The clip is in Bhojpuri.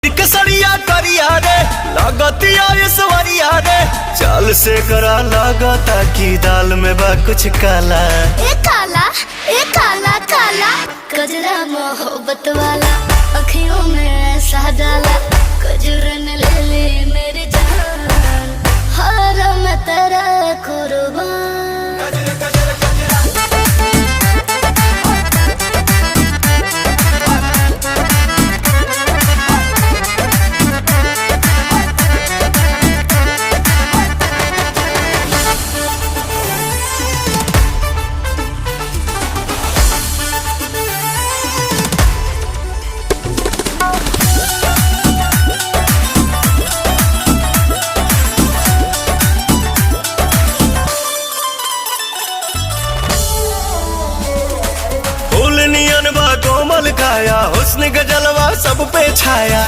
सड़िया करिया रे लगतिया ईश्वरिया रे चाल से करा लगता की दाल में बा कुछ काला। ए काला काला कजरा मोहब्बत वाला अखियों में ऐसा डाला कजरन ले ले मेरी जान हर मैं तेरा कुर्बान। कोमल काया हुस्न का जलवा सब पे छाया